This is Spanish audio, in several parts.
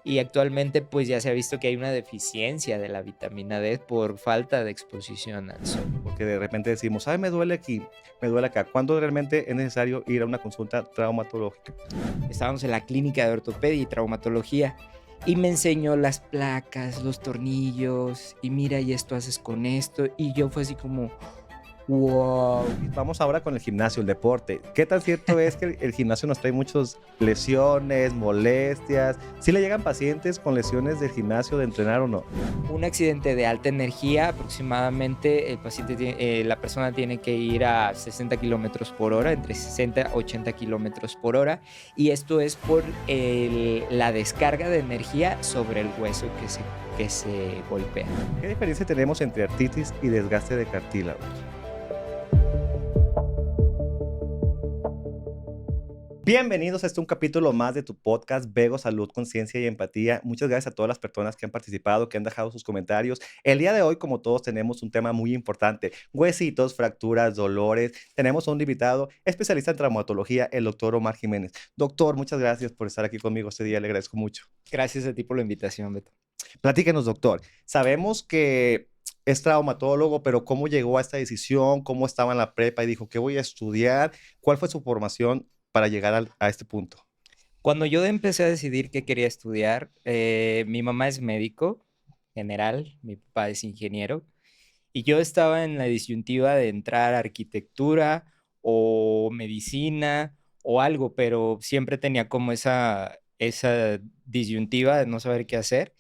y actualmente pues ya se ha visto que hay una deficiencia de la vitamina D por falta de exposición al sol. Porque de repente decimos, ay, me duele aquí, me duele acá. ¿Cuándo realmente es necesario ir a una consulta traumatológica? Estábamos en la clínica de ortopedia y traumatología y me enseñó las placas, los tornillos y mira, y esto haces con esto y yo fue así como, wow. Y vamos ahora con el gimnasio, el deporte. ¿Qué tan cierto es que el gimnasio nos trae muchas lesiones, molestias? ¿Sí le llegan pacientes con lesiones del gimnasio de entrenar o no? Un accidente de alta energía, aproximadamente el paciente la persona tiene que ir a 60 kilómetros por hora, entre 60 a 80 kilómetros por hora, y esto es por la descarga de energía sobre el hueso que se golpea. ¿Qué diferencia tenemos entre artritis y desgaste de cartílago? Bienvenidos a un capítulo más de tu podcast Vego Salud, Conciencia y Empatía. Muchas gracias a todas las personas que han participado, que han dejado sus comentarios. El día de hoy, como todos, tenemos un tema muy importante: huesitos, fracturas, dolores. Tenemos a un invitado especialista en traumatología, el doctor Omar Jiménez. Doctor, muchas gracias por estar aquí conmigo este día, le agradezco mucho. Gracias a ti por la invitación, Beto. Platíquenos, doctor. Sabemos que es traumatólogo, pero ¿cómo llegó a esta decisión? ¿Cómo estaba en la prepa y dijo, qué voy a estudiar? ¿Cuál fue su formación para llegar a este punto? Cuando yo empecé a decidir qué quería estudiar, mi mamá es médico general, mi papá es ingeniero. Y yo estaba en la disyuntiva de entrar a arquitectura o medicina o algo, pero siempre tenía como esa disyuntiva de no saber qué hacer.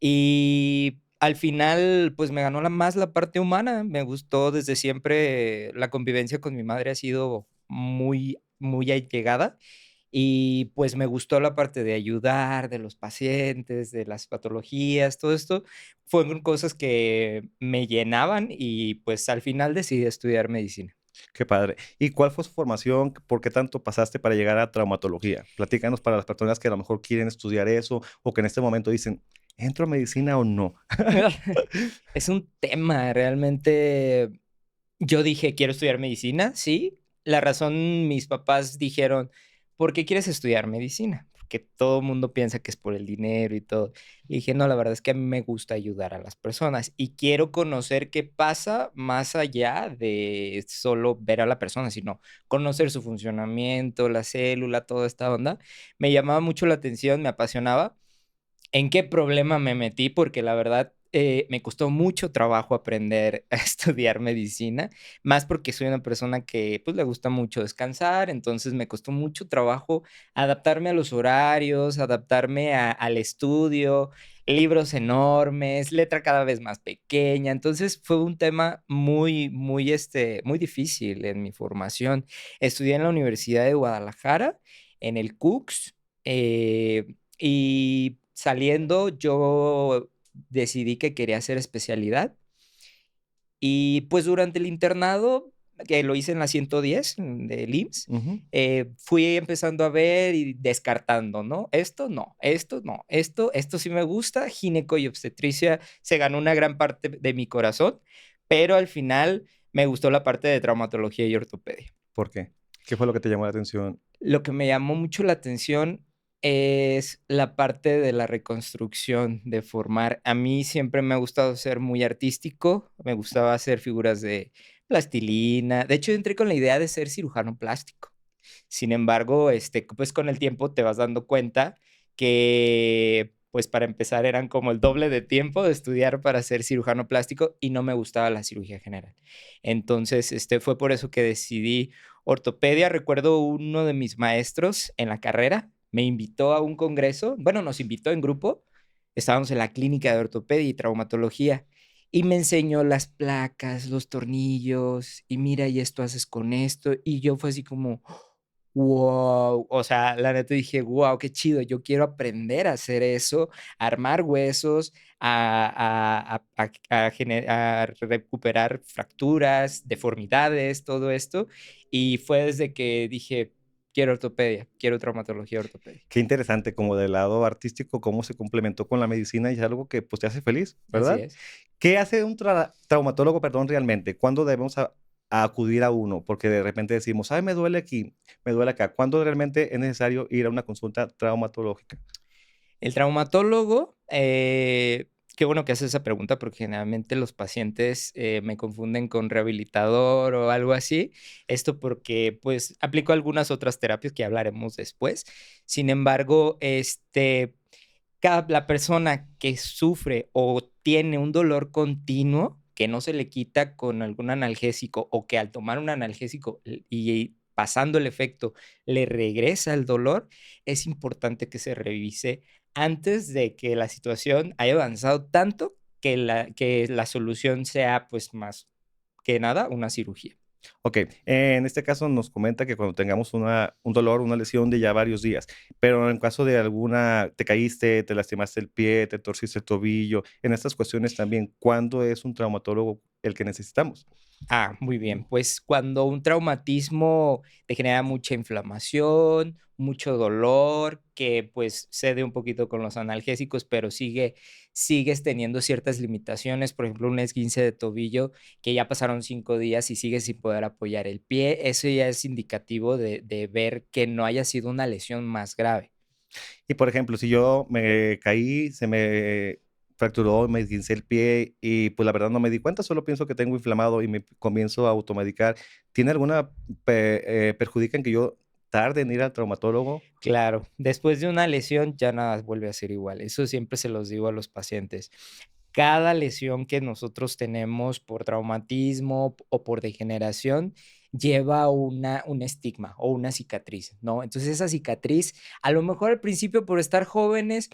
Y al final, pues me ganó más la parte humana. Me gustó desde siempre, la convivencia con mi madre ha sido muy, muy allegada. Y pues me gustó la parte de ayudar, de los pacientes, de las patologías, todo esto fueron cosas que me llenaban y pues al final decidí estudiar medicina. Qué padre. ¿Y cuál fue su formación? ¿Por qué tanto pasaste para llegar a traumatología? Platícanos para las personas que a lo mejor quieren estudiar eso o que en este momento dicen, ¿entro a medicina o no? Es un tema, realmente yo dije: "Quiero estudiar medicina", sí. La razón, mis papás dijeron: "¿Por qué quieres estudiar medicina?". Porque todo mundo piensa que es por el dinero y todo. Y dije: "No, la verdad es que a mí me gusta ayudar a las personas y quiero conocer qué pasa más allá de solo ver a la persona, sino conocer su funcionamiento, la célula, toda esta onda". Me llamaba mucho la atención, me apasionaba. ¿En qué problema me metí? Porque la verdad, me costó mucho trabajo aprender a estudiar medicina, más porque soy una persona que, pues, le gusta mucho descansar, entonces me costó mucho trabajo adaptarme a los horarios, adaptarme al estudio, libros enormes, letra cada vez más pequeña. Entonces, fue un tema muy, muy, muy difícil en mi formación. Estudié en la Universidad de Guadalajara, en el CUCS, y saliendo, yo decidí que quería hacer especialidad y, pues, durante el internado, que lo hice en la 110 del IMSS, Ujú. fui empezando a ver y descartando, ¿no? Esto no, esto no, esto sí me gusta. Gineco y obstetricia se ganó una gran parte de mi corazón, pero al final me gustó la parte de traumatología y ortopedia. ¿Por qué? ¿Qué fue lo que te llamó la atención? Lo que me llamó mucho la atención es la parte de la reconstrucción, de formar. A mí siempre me ha gustado ser muy artístico, me gustaba hacer figuras de plastilina. De hecho, entré con la idea de ser cirujano plástico. Sin embargo, pues con el tiempo te vas dando cuenta que, pues para empezar, eran como el doble de tiempo de estudiar para ser cirujano plástico y no me gustaba la cirugía general. Entonces, fue por eso que decidí ortopedia. Recuerdo uno de mis maestros en la carrera me invitó a un congreso, bueno, nos invitó en grupo, estábamos en la clínica de ortopedia y traumatología y me enseñó las placas, los tornillos y mira, y esto haces con esto y yo fue así como wow, o sea, la neta dije: "Guau, qué chido, yo quiero aprender a hacer eso, a armar huesos, a recuperar fracturas, deformidades", todo esto. Y fue desde que dije: "Quiero ortopedia, quiero traumatología ortopédica". Qué interesante, como del lado artístico, cómo se complementó con la medicina y es algo que pues te hace feliz, Así ¿verdad? es. ¿Qué hace un traumatólogo, perdón, realmente? ¿Cuándo debemos a acudir a uno? Porque de repente decimos, ay, me duele aquí, me duele acá. ¿Cuándo realmente es necesario ir a una consulta traumatológica? El traumatólogo, qué bueno que haces esa pregunta porque generalmente los pacientes me confunden con rehabilitador o algo así. Esto porque pues aplico algunas otras terapias que hablaremos después. Sin embargo, la persona que sufre o tiene un dolor continuo que no se le quita con algún analgésico o que al tomar un analgésico y pasando el efecto le regresa el dolor, es importante que se revise antes de que la situación haya avanzado tanto que la solución sea, pues, más que nada una cirugía. Ok, en este caso nos comenta que cuando tengamos un dolor, una lesión de ya varios días, pero en caso de alguna, te caíste, te lastimaste el pie, te torciste el tobillo, en estas cuestiones también, ¿cuándo es un traumatólogo el que necesitamos? Ah, muy bien. Pues cuando un traumatismo te genera mucha inflamación, mucho dolor, que pues cede un poquito con los analgésicos, pero sigues teniendo ciertas limitaciones, por ejemplo, un esguince de tobillo que ya pasaron 5 días y sigues sin poder apoyar el pie, eso ya es indicativo de ver que no haya sido una lesión más grave. Y por ejemplo, si yo me caí, se me fracturó, me esguincé el pie y pues la verdad no me di cuenta, solo pienso que tengo inflamado y me comienzo a automedicar. ¿Tiene alguna perjudica en que yo tarde en ir al traumatólogo? Claro, después de una lesión ya nada vuelve a ser igual. Eso siempre se los digo a los pacientes. Cada lesión que nosotros tenemos por traumatismo o por degeneración lleva un estigma o una cicatriz, ¿no? Entonces esa cicatriz, a lo mejor al principio por estar jóvenes,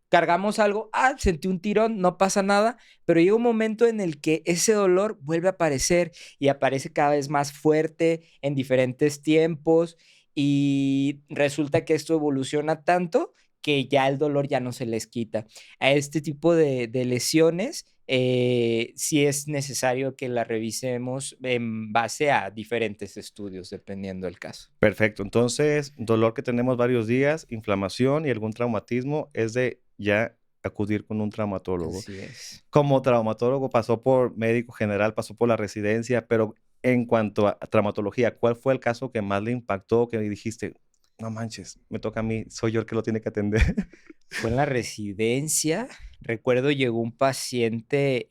cargamos algo, sentí un tirón, no pasa nada, pero llega un momento en el que ese dolor vuelve a aparecer y aparece cada vez más fuerte en diferentes tiempos y resulta que esto evoluciona tanto que ya el dolor ya no se les quita. A este tipo de lesiones, sí es necesario que la revisemos en base a diferentes estudios, dependiendo del caso. Perfecto. Entonces, dolor que tenemos varios días, inflamación y algún traumatismo es de ya acudir con un traumatólogo. Así es. Como traumatólogo pasó por médico general, pasó por la residencia, pero en cuanto a traumatología, ¿cuál fue el caso que más le impactó, que dijiste: "No manches, me toca a mí, soy yo el que lo tiene que atender"? Fue en la residencia. Recuerdo llegó un paciente,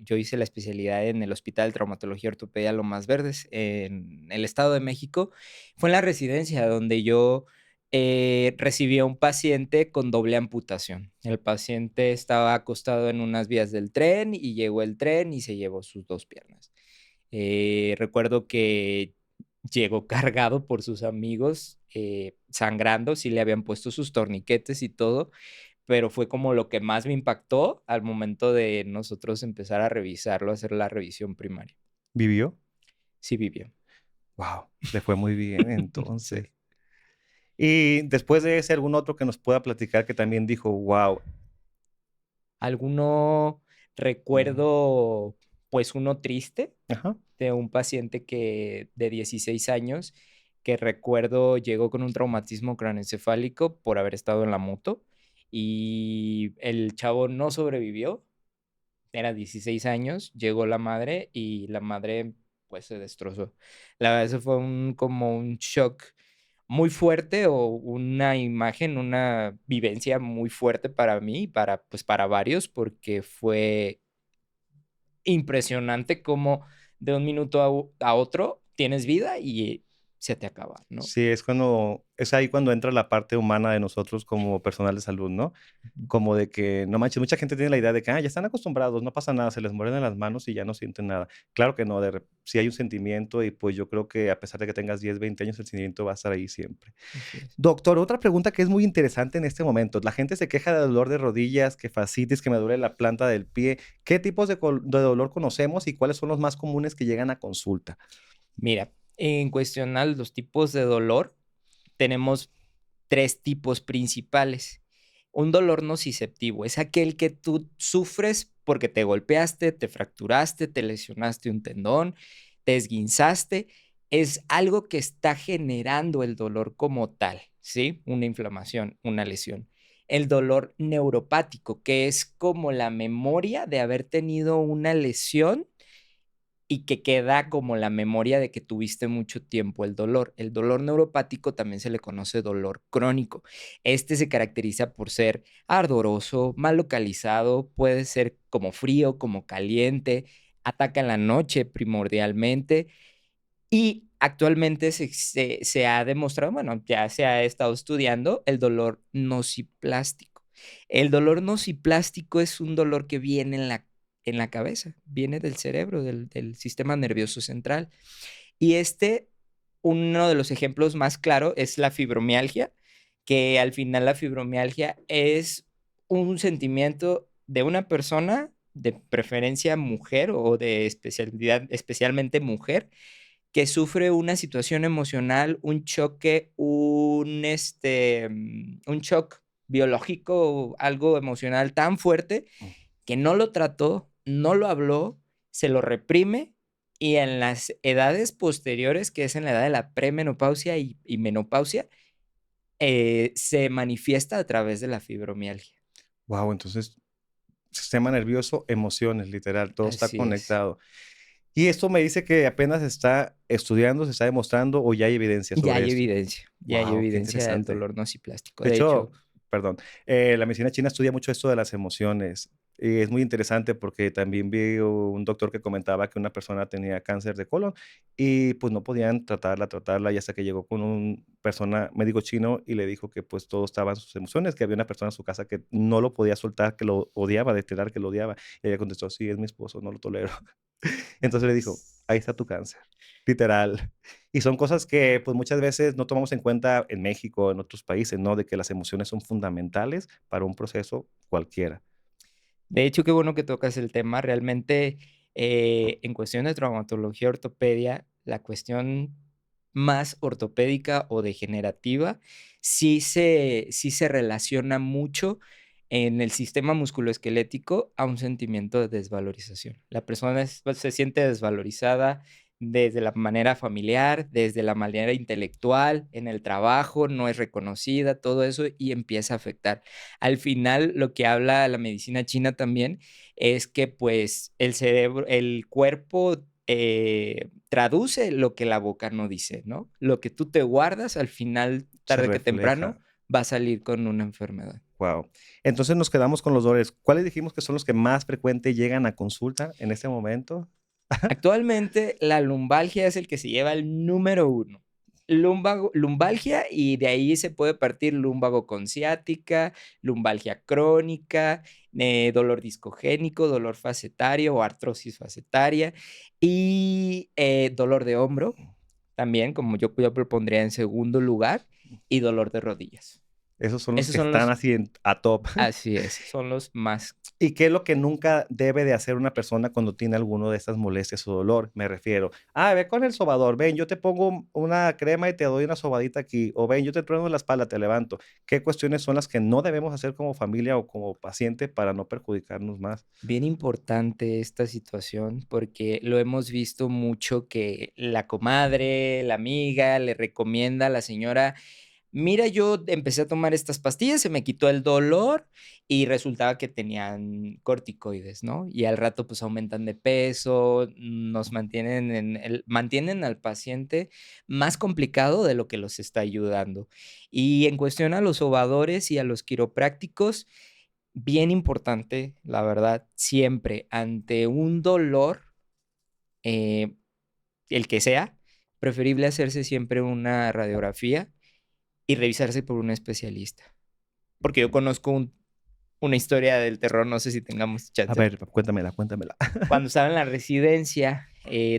yo hice la especialidad en el Hospital de Traumatología y Ortopedia Lomas Verdes, en el Estado de México. Fue en la residencia donde yo, recibí a un paciente con doble amputación. El paciente estaba acostado en unas vías del tren y llegó el tren y se llevó sus 2 piernas. Recuerdo que llegó cargado por sus amigos, sangrando, sí le habían puesto sus torniquetes y todo, pero fue como lo que más me impactó al momento de nosotros empezar a revisarlo, hacer la revisión primaria. ¿Vivió? Sí vivió. Wow, le fue muy bien Sí. entonces. Y después de ese, ¿algún otro que nos pueda platicar que también dijo: "Wow"? Alguno recuerdo, pues, uno triste Ajá. de un paciente que de 16 años, que recuerdo llegó con un traumatismo craneoencefálico por haber estado en la moto, y el chavo no sobrevivió. Era 16 años, llegó la madre y la madre, pues, se destrozó. La verdad, eso fue como un shock muy fuerte, o una imagen, una vivencia muy fuerte para mí, pues, para varios, porque fue impresionante cómo de un minuto a otro tienes vida y se te acaba, ¿no? Sí, es ahí cuando entra la parte humana de nosotros como personal de salud, ¿no? Ujú. Como de que, no manches, mucha gente tiene la idea de que, ya están acostumbrados, no pasa nada, se les mueren las manos y ya no sienten nada. Claro que no, sí hay un sentimiento y pues yo creo que a pesar de que tengas 10, 20 años, el sentimiento va a estar ahí siempre. Así es. Doctor, otra pregunta que es muy interesante en este momento. La gente se queja de dolor de rodillas, que fascitis, que me duele la planta del pie. ¿Qué tipos de dolor conocemos y cuáles son los más comunes que llegan a consulta? Mira, en cuestión a los tipos de dolor, tenemos 3 tipos principales. Un dolor nociceptivo es aquel que tú sufres porque te golpeaste, te fracturaste, te lesionaste un tendón, te esguinzaste. Es algo que está generando el dolor como tal, ¿sí? Una inflamación, una lesión. El dolor neuropático, que es como la memoria de haber tenido una lesión y que queda como la memoria de que tuviste mucho tiempo el dolor. El dolor neuropático también se le conoce dolor crónico. Este se caracteriza por ser ardoroso, mal localizado, puede ser como frío, como caliente, ataca en la noche primordialmente y actualmente se ha demostrado, bueno, ya se ha estado estudiando el dolor nociplástico. El dolor nociplástico es un dolor que viene en la cabeza, viene del cerebro, del sistema nervioso central. Y uno de los ejemplos más claros es la fibromialgia, que al final la fibromialgia es un sentimiento de una persona, de preferencia mujer o de especialidad, especialmente mujer, que sufre una situación emocional, un choque, un shock biológico, algo emocional tan fuerte Mm. que no lo trató, no lo habló, se lo reprime y en las edades posteriores, que es en la edad de la premenopausia y menopausia, se manifiesta a través de la fibromialgia. Wow, entonces, sistema nervioso, emociones, literal, todo está Así es. conectado. Y esto me dice que apenas se está estudiando, se está demostrando o ya hay evidencia sobre esto. Ya hay Wow, qué evidencia del interesante. dolor nociplástico. De De hecho, hecho, perdón, la medicina china estudia mucho esto de las emociones. Y es muy interesante porque también vi un doctor que comentaba que una persona tenía cáncer de colon y pues no podían tratarla y hasta que llegó con un persona médico chino y le dijo que pues todo estaba en sus emociones, que había una persona en su casa que no lo podía soltar, que lo odiaba, declarar que lo odiaba. Y ella contestó, sí, es mi esposo, no lo tolero. Entonces le dijo, ahí está tu cáncer, literal. Y son cosas que, pues, muchas veces no tomamos en cuenta en México, en otros países, ¿no? De que las emociones son fundamentales para un proceso cualquiera. de hecho, qué bueno que tocas el tema. Realmente, en cuestión de traumatología ortopedia, la cuestión más ortopédica o degenerativa sí se relaciona mucho en el sistema musculoesquelético a un sentimiento de desvalorización. La persona pues, se siente desvalorizada desde la manera familiar, desde la manera intelectual, en el trabajo, no es reconocida, todo eso y empieza a afectar. Al final, lo que habla la medicina china también es que, pues, el cuerpo, traduce lo que la boca no dice, ¿no? Lo que tú te guardas, al final, Se tarde que refleja. temprano, va a salir con una enfermedad. Wow. Entonces nos quedamos con los dolores. ¿Cuáles dijimos que son los que más frecuente llegan a consulta en este momento? Actualmente, la lumbalgia es el que se lleva el número uno. Lumbalgia, y de ahí se puede partir lumbago con ciática, lumbalgia crónica, dolor discogénico, dolor facetario o artrosis facetaria y dolor de hombro, también, como yo propondría en segundo lugar, y dolor de rodillas. Esos son los Esos que son están los, así a top. así es, son los más. ¿Y qué es lo que nunca debe de hacer una persona cuando tiene alguno de estas molestias o dolor? Me refiero, ve con el sobador, ven, yo te pongo una crema y te doy una sobadita aquí, o ven, yo te trueno la espalda, te levanto. ¿Qué cuestiones son las que no debemos hacer como familia o como paciente para no perjudicarnos más? Bien importante esta situación porque lo hemos visto mucho que la comadre, la amiga le recomienda a la señora, mira, yo empecé a tomar estas pastillas, se me quitó el dolor y resultaba que tenían corticoides, ¿no? Y al rato pues aumentan de peso, nos mantienen mantienen al paciente más complicado de lo que los está ayudando. Y en cuestión a los sobadores y a los quiroprácticos, bien importante, la verdad, siempre ante un dolor, eh, el que sea, preferible hacerse siempre una radiografía y revisarse por un especialista. Porque yo conozco una historia del terror, no sé si tengamos A chance. ver, cuéntamela, cuéntamela. Cuando estaba en la residencia,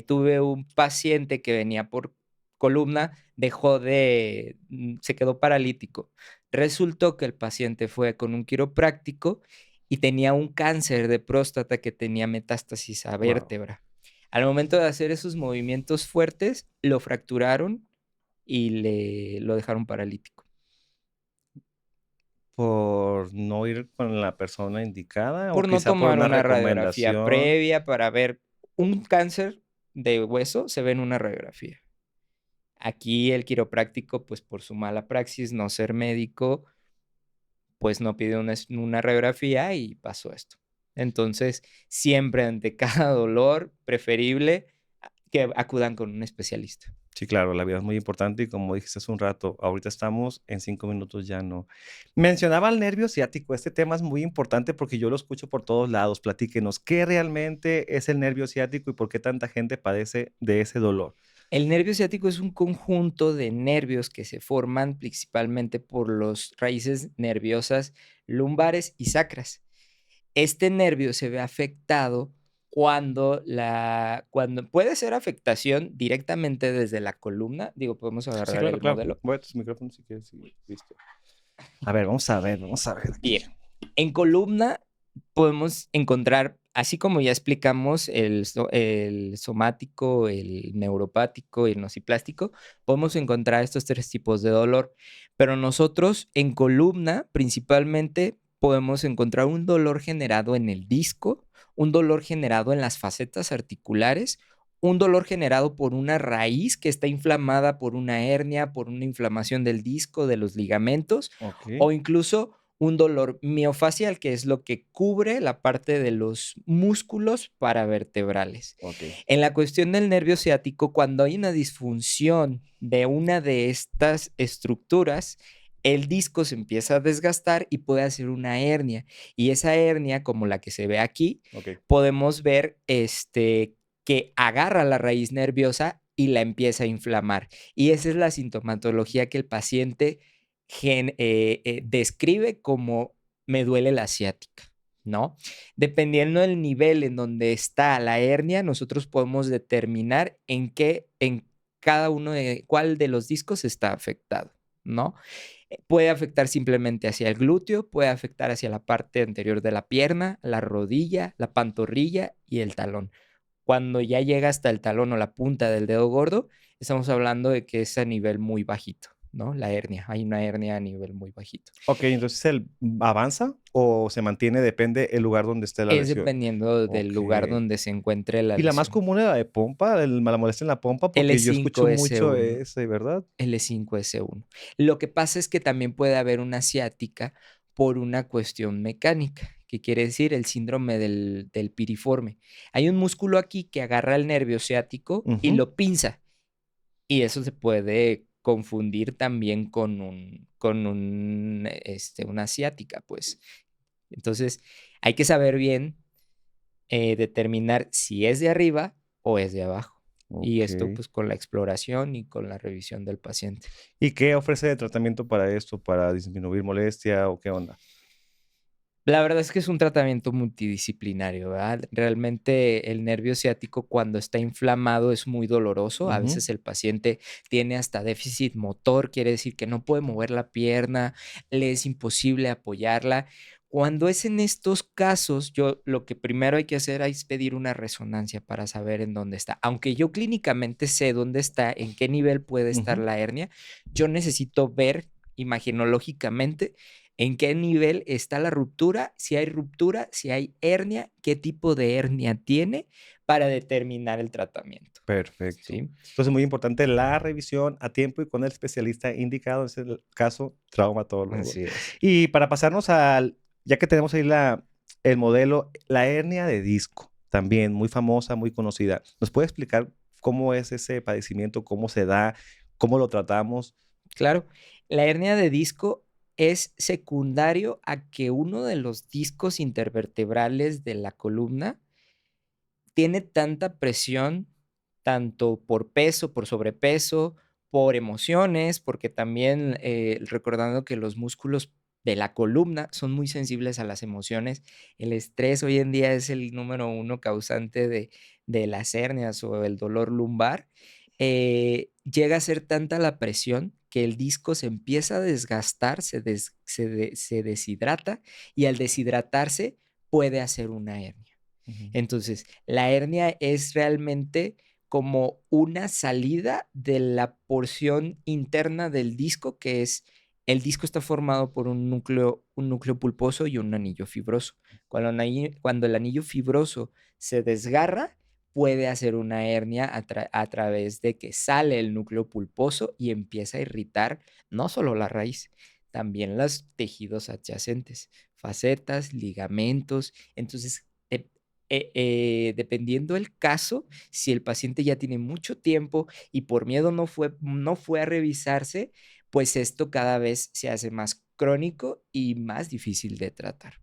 tuve un paciente que venía por columna, se quedó paralítico. Resultó que el paciente fue con un quiropráctico y tenía un cáncer de próstata que tenía metástasis a Wow. vértebra. Al momento de hacer esos movimientos fuertes, lo fracturaron y lo dejaron paralítico. ¿Por no ir con la persona indicada o Por no quizá por tomar una una radiografía recomendación? previa para ver un cáncer de hueso, se ve en una radiografía. Aquí el quiropráctico, pues, por su mala praxis, no ser médico, pues, no pidió una radiografía y pasó esto. Entonces, siempre ante cada dolor, preferible que acudan con un especialista. Sí, claro, la vida es muy importante y como dijiste hace un rato, ahorita estamos, en 5 minutos ya no. Mencionaba el nervio ciático, este tema es muy importante porque yo lo escucho por todos lados. Platíquenos, ¿qué realmente es el nervio ciático y por qué tanta gente padece de ese dolor? El nervio ciático es un conjunto de nervios que se forman principalmente por las raíces nerviosas lumbares y sacras. Este nervio se ve afectado cuando puede ser afectación directamente desde la columna, digo, podemos Sí, agarrar claro, el claro. modelo. Voy a tus micrófonos si quieres. Sí, listo. A ver, vamos a ver aquí. Bien, en columna podemos encontrar, así como ya explicamos, el somático, el neuropático y el nociplástico, podemos encontrar estos 3 tipos de dolor, pero nosotros en columna, principalmente, podemos encontrar un dolor generado en el disco, un dolor generado en las facetas articulares, un dolor generado por una raíz que está inflamada por una hernia, por una inflamación del disco, de los ligamentos, Okey, o incluso un dolor miofascial, que es lo que cubre la parte de los músculos paravertebrales. okey, En la cuestión del nervio ciático, cuando hay una disfunción de una de estas estructuras, el disco se empieza a desgastar y puede hacer una hernia. Y esa hernia, como la que se ve aquí, okey. podemos ver que agarra la raíz nerviosa y la empieza a inflamar. Y esa es la sintomatología que el paciente describe como me duele la ciática, ¿no? Dependiendo del nivel en donde está la hernia, nosotros podemos determinar en cada uno de cuál de los discos está afectado, ¿no? Puede afectar simplemente hacia el glúteo, puede afectar hacia la parte anterior de la pierna, la rodilla, la pantorrilla y el talón. Cuando ya llega hasta el talón o la punta del dedo gordo, estamos hablando de que es a nivel muy bajito, ¿no? La hernia, hay una hernia a nivel muy bajito. Okey, entonces, avanza o se mantiene? Depende el lugar donde esté la Es lesión. dependiendo del lugar Okey. donde se encuentre la ¿Y la más lesión. común es la de pompa, la molestia en la pompa? Porque yo escucho mucho L5S1, ese, ¿verdad? L5S1. Lo que pasa es que también puede haber una ciática por una cuestión mecánica, que quiere decir el síndrome del piriforme. Hay un músculo aquí que agarra el nervio ciático y Ujú. lo pinza. Y eso se puede confundir también con una ciática, pues. Entonces, hay que saber bien, determinar si es de arriba o es de abajo. Y esto, Okey. pues, con la exploración y con la revisión del paciente. ¿Y qué ofrece de tratamiento para esto? ¿Para disminuir molestia o qué onda? La verdad es que es un tratamiento multidisciplinario, ¿verdad? Realmente el nervio ciático cuando está inflamado es muy doloroso. A Ujú. veces el paciente tiene hasta déficit motor, quiere decir que no puede mover la pierna, le es imposible apoyarla. Cuando es en estos casos, yo lo que primero hay que hacer es pedir una resonancia para saber en dónde está. Aunque yo clínicamente sé dónde está, en qué nivel puede estar Ujú. la hernia, yo necesito ver imaginológicamente en qué nivel está la ruptura, si hay hernia, qué tipo de hernia tiene para determinar el tratamiento, Perfecto. ¿sí? Entonces, muy importante la revisión a tiempo y con el especialista indicado, en el caso, traumatólogo. Así es. Y para pasarnos al ya que tenemos ahí el modelo, la hernia de disco, también muy famosa, muy conocida. ¿Nos puede explicar cómo es ese padecimiento, cómo se da, cómo lo tratamos? Claro, la hernia de disco es secundario a que uno de los discos intervertebrales de la columna tiene tanta presión, tanto por peso, por sobrepeso, por emociones, porque también, recordando que los músculos de la columna son muy sensibles a las emociones. El estrés hoy en día es el número uno causante de las hernias o el dolor lumbar. Llega a ser tanta la presión que el disco se empieza a desgastar, se deshidrata y al deshidratarse puede hacer una hernia. Ujú. Entonces, la hernia es realmente como una salida de la porción interna del disco, que es el disco está formado por un núcleo pulposo y un anillo fibroso. Cuando el anillo fibroso se desgarra, puede hacer una hernia a través de que sale el núcleo pulposo y empieza a irritar no solo la raíz, también los tejidos adyacentes, facetas, ligamentos. Entonces, dependiendo el caso, si el paciente ya tiene mucho tiempo y por miedo no fue a revisarse, pues esto cada vez se hace más crónico y más difícil de tratar.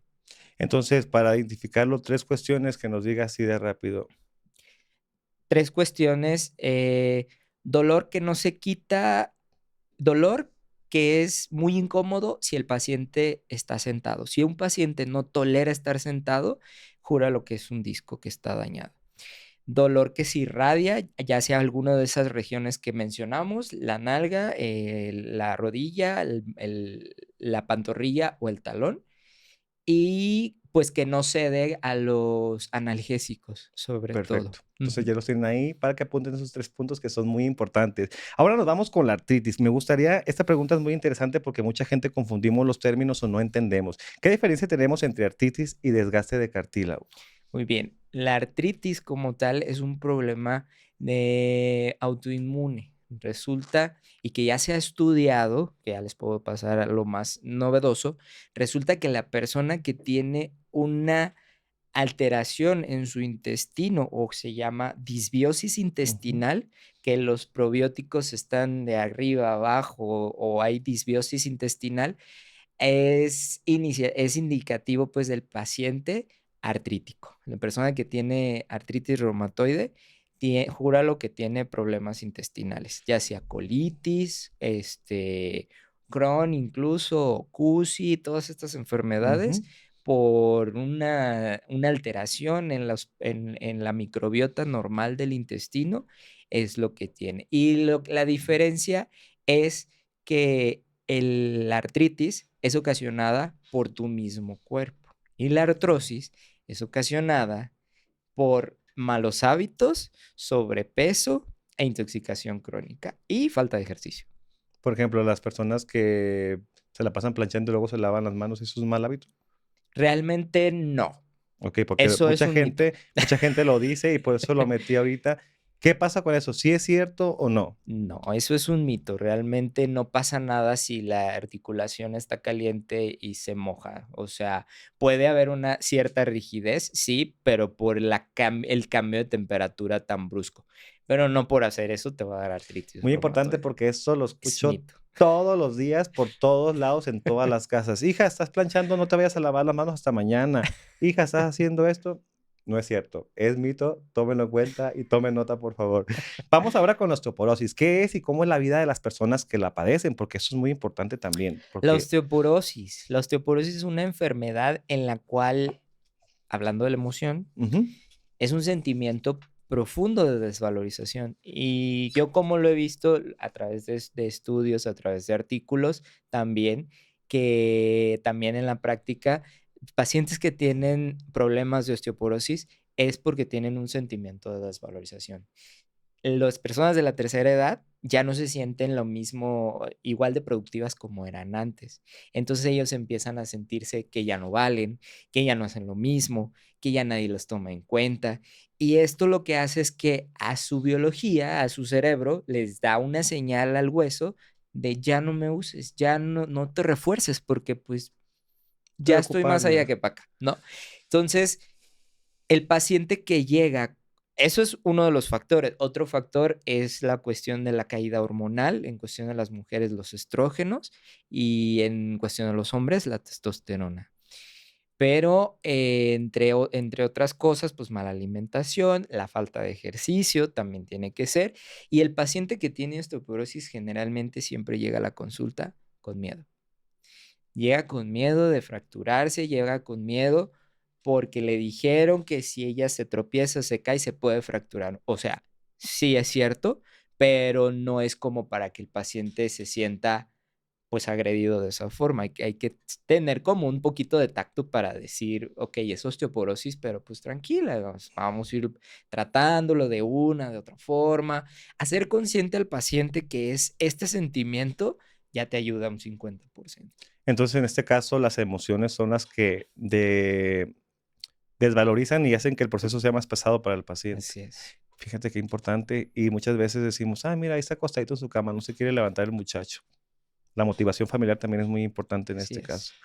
Entonces, para identificarlo, 3 cuestiones que nos diga así de rápido. 3 cuestiones, dolor que no se quita, dolor que es muy incómodo si el paciente está sentado. Si un paciente no tolera estar sentado, júralo que es un disco que está dañado. Dolor que se irradia, ya sea alguna de esas regiones que mencionamos, la nalga, la rodilla, la pantorrilla o el talón. Y pues que no cede a los analgésicos, sobre Perfecto. todo. Entonces, Ujú. ya los tienen ahí para que apunten esos 3 puntos que son muy importantes. Ahora nos vamos con la artritis. Me gustaría esta pregunta es muy interesante porque mucha gente confundimos los términos o no entendemos. ¿Qué diferencia tenemos entre artritis y desgaste de cartílago? Muy bien. La artritis como tal es un problema de autoinmune. Resulta, y que ya se ha estudiado, que ya les puedo pasar a lo más novedoso, resulta que la persona que tiene una alteración en su intestino o se llama disbiosis Ujú, intestinal, que los probióticos están de arriba abajo o hay disbiosis intestinal, es indicativo, pues, del paciente artrítico. La persona que tiene artritis reumatoide, júralo que tiene problemas intestinales, ya sea colitis, Crohn, incluso CUSI, todas estas enfermedades ujú. por una alteración en la microbiota normal del intestino, es lo que tiene. Y la diferencia es que la artritis es ocasionada por tu mismo cuerpo y la artrosis es ocasionada por malos hábitos, sobrepeso e intoxicación crónica y falta de ejercicio. Por ejemplo, las personas que se la pasan planchando y luego se lavan las manos, ¿eso es un mal hábito? Realmente no, Okey, porque eso es un mito. mucha gente lo dice y por eso lo metí ahorita. ¿Qué pasa con eso? ¿Sí es cierto o no? No, eso es un mito. Realmente no pasa nada si la articulación está caliente y se moja. O sea, puede haber una cierta rigidez, sí, pero por el cambio de temperatura tan brusco. Pero no por hacer eso te va a dar artritis Muy importante reumatoide. porque eso lo Es escucho mito. todos los días, por todos lados, en todas las casas. Hija, estás planchando, no te vayas a lavar las manos hasta mañana. Hija, estás haciendo esto. No es cierto, es mito, tómenlo en cuenta y tomen nota, por favor. Vamos ahora con la osteoporosis. ¿Qué es y cómo es la vida de las personas que la padecen? Porque eso es muy importante también, La porque osteoporosis. La osteoporosis es una enfermedad en la cual, hablando de la emoción, ujú, es un sentimiento profundo de desvalorización. Y yo como lo he visto a través de estudios, a través de artículos también, que también en la práctica, pacientes que tienen problemas de osteoporosis es porque tienen un sentimiento de desvalorización. Las personas de la tercera edad ya no se sienten lo mismo, igual de productivas como eran antes. Entonces ellos empiezan a sentirse que ya no valen, que ya no hacen lo mismo, que ya nadie los toma en cuenta. Y esto lo que hace es que a su biología, a su cerebro, les da una señal al hueso de ya no me uses, ya no te refuerces porque pues estoy ya estoy más allá ocupada. que para acá, ¿no? Entonces, el paciente que llega, eso es uno de los factores. Otro factor es la cuestión de la caída hormonal, en cuestión de las mujeres, los estrógenos, y en cuestión de los hombres, la testosterona. Pero, entre otras cosas, pues, mala alimentación, la falta de ejercicio también tiene que ser, y el paciente que tiene osteoporosis generalmente siempre llega a la consulta con miedo. Llega con miedo de fracturarse, llega con miedo porque le dijeron que si ella se tropieza, se cae, se puede fracturar. O sea, sí es cierto, pero no es como para que el paciente se sienta, pues, agredido de esa forma. Hay que tener como un poquito de tacto para decir: "Okey, es osteoporosis, pero, pues, tranquila, vamos a ir tratándolo de una, de otra forma". Hacer consciente al paciente que es este sentimiento ya te ayuda un 50%. Entonces, en este caso, las emociones son las que desvalorizan y hacen que el proceso sea más pesado para el paciente. Así es. Fíjate qué importante, y muchas veces decimos: "Ah, mira, ahí está acostadito en su cama, no se quiere levantar el muchacho". La motivación familiar también es muy importante en Así este caso. es.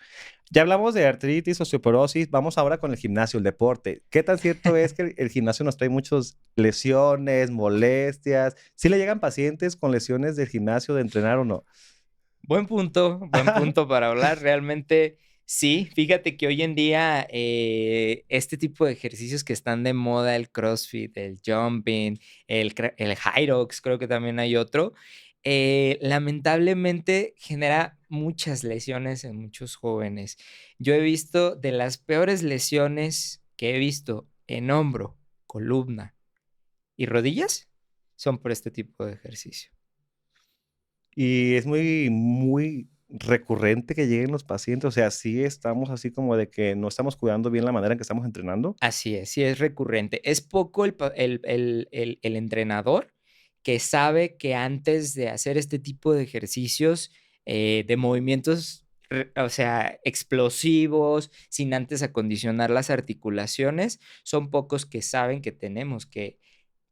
Ya hablamos de artritis, osteoporosis, vamos ahora con el gimnasio, el deporte. ¿Qué tan cierto es que el gimnasio nos trae muchas lesiones, molestias? ¿Sí le llegan pacientes con lesiones del gimnasio de entrenar o no? Buen punto para hablar. Realmente sí, fíjate que hoy en día este tipo de ejercicios que están de moda, el CrossFit, el jumping, el Hyrox, creo que también hay otro, lamentablemente genera muchas lesiones en muchos jóvenes. Yo he visto de las peores lesiones que he visto en hombro, columna y rodillas, son por este tipo de ejercicio. Y es muy recurrente que lleguen los pacientes, o sea, sí estamos así como de que no estamos cuidando bien la manera en que estamos entrenando. Así es, sí es recurrente. Es poco el entrenador que sabe que antes de hacer este tipo de ejercicios, de movimientos, o sea, explosivos, sin antes acondicionar las articulaciones, son pocos que saben que tenemos que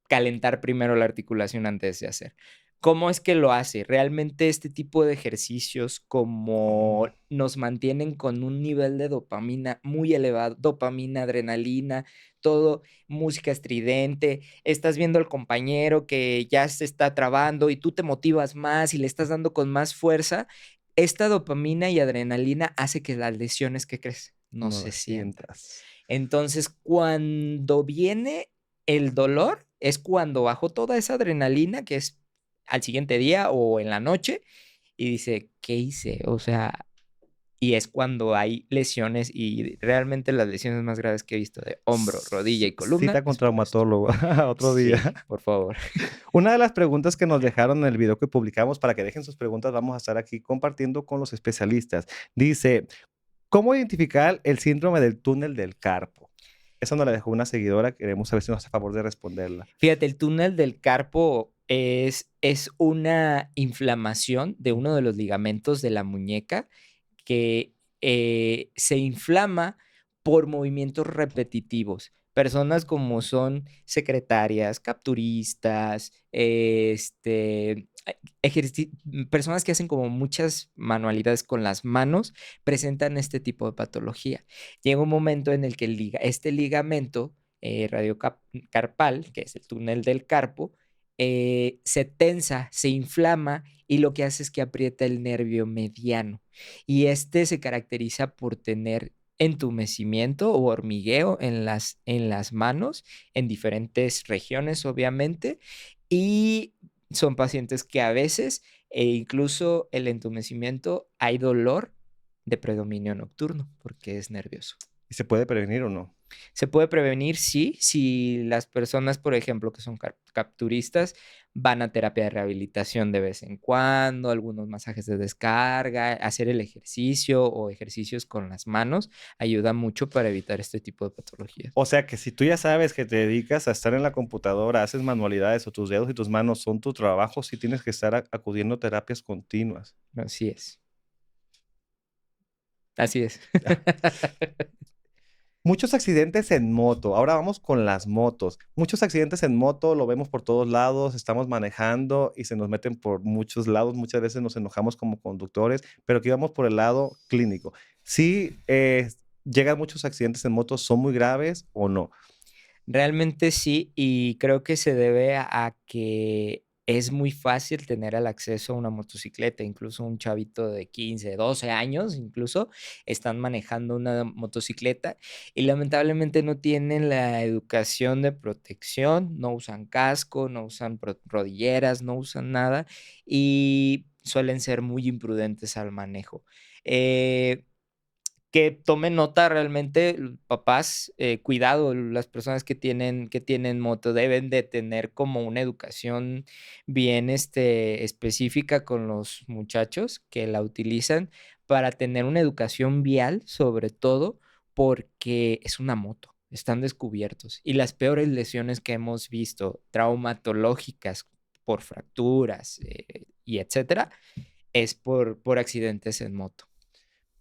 calentar primero la articulación antes de hacer. ¿Cómo es que lo hace? Realmente este tipo de ejercicios como nos mantienen con un nivel de dopamina muy elevado, dopamina, adrenalina, todo, música estridente, estás viendo al compañero que ya se está trabando y tú te motivas más y le estás dando con más fuerza, esta dopamina y adrenalina hace que las lesiones, ¿qué crees? No No se las sientan. sientas. Entonces, cuando viene el dolor, es cuando bajó toda esa adrenalina, que es al siguiente día o en la noche, y dice: "¿Qué hice?". O sea, y es cuando hay lesiones, y realmente las lesiones más graves que he visto de hombro, rodilla y columna Cita con es por esto. traumatólogo, otro día. Sí, por favor. Una de las preguntas que nos dejaron en el video que publicamos, para que dejen sus preguntas, vamos a estar aquí compartiendo con los especialistas. Dice, ¿cómo identificar el síndrome del túnel del carpo? Esa nos la dejó una seguidora, queremos saber si nos hace favor de responderla. Fíjate, el túnel del carpo es una inflamación de uno de los ligamentos de la muñeca que, se inflama por movimientos repetitivos. Personas como son secretarias, capturistas, personas que hacen como muchas manualidades con las manos, presentan este tipo de patología. Llega un momento en el que este ligamento, radiocarpal, que es el túnel del carpo, se tensa, se inflama y lo que hace es que aprieta el nervio mediano. Y este se caracteriza por tener entumecimiento o hormigueo en las manos, en diferentes regiones, obviamente, y son pacientes que a veces, incluso el entumecimiento, hay dolor de predominio nocturno, porque es nervioso. ¿Y se puede prevenir o no? Se puede prevenir, sí, si las personas, por ejemplo, que son capturistas, van a terapia de rehabilitación de vez en cuando, algunos masajes de descarga, hacer el ejercicio o ejercicios con las manos, ayuda mucho para evitar este tipo de patologías. O sea que si tú ya sabes que te dedicas a estar en la computadora, haces manualidades o tus dedos y tus manos son tu trabajo, sí tienes que estar acudiendo a terapias continuas. Así es. Así es. Muchos accidentes en moto. Ahora vamos con las motos. Muchos accidentes en moto, lo vemos por todos lados, estamos manejando y se nos meten por muchos lados. Muchas veces nos enojamos como conductores, pero aquí vamos por el lado clínico. Sí, llegan muchos accidentes en moto, ¿son muy graves o no? Realmente sí, y creo que se debe a que es muy fácil tener el acceso a una motocicleta, incluso un chavito de 15, 12 años, incluso, están manejando una motocicleta y lamentablemente no tienen la educación de protección, no usan casco, no usan rodilleras, no usan nada y suelen ser muy imprudentes al manejo. Eh, que tomen nota realmente papás, cuidado, las personas que tienen moto deben de tener como una educación bien, específica con los muchachos que la utilizan para tener una educación vial, sobre todo, porque es una moto, están descubiertos. Y las peores lesiones que hemos visto, traumatológicas por fracturas, y etcétera, es por accidentes en moto.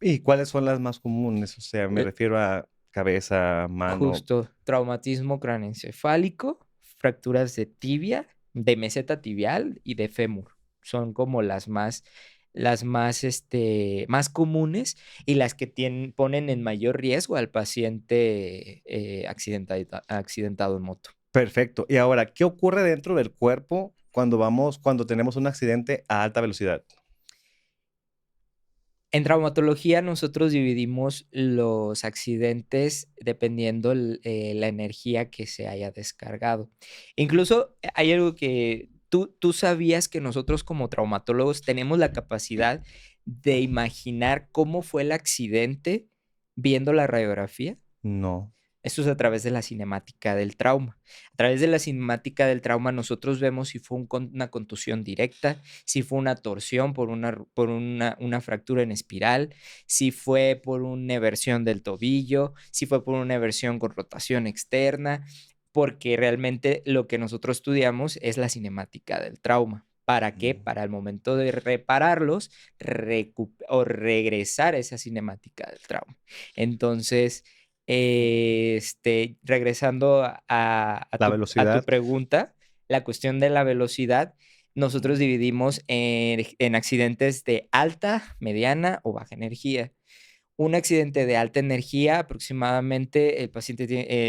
¿Y cuáles son las más comunes? O sea, me refiero a cabeza, mano. Justo, traumatismo craneoencefálico, fracturas de tibia, de meseta tibial y de fémur. Son como las más, más comunes y las que ponen en mayor riesgo al paciente accidentado en moto. Perfecto. Y ahora, ¿qué ocurre dentro del cuerpo cuando tenemos un accidente a alta velocidad? En traumatología nosotros dividimos los accidentes dependiendo la energía que se haya descargado. Incluso hay algo que tú sabías que nosotros como traumatólogos tenemos la capacidad de imaginar cómo fue el accidente viendo la radiografía. No. Esto es a través de la cinemática del trauma. A través de la cinemática del trauma nosotros vemos si fue una contusión directa, si fue una torsión por una fractura en espiral, si fue por una eversión del tobillo, si fue por una eversión con rotación externa, porque realmente lo que nosotros estudiamos es la cinemática del trauma. ¿Para qué? Mm. Para el momento de repararlos o regresar a esa cinemática del trauma. Entonces, regresando La a tu velocidad. pregunta, la cuestión de la velocidad, nosotros dividimos en accidentes de alta, mediana o baja energía. Un accidente de alta energía, aproximadamente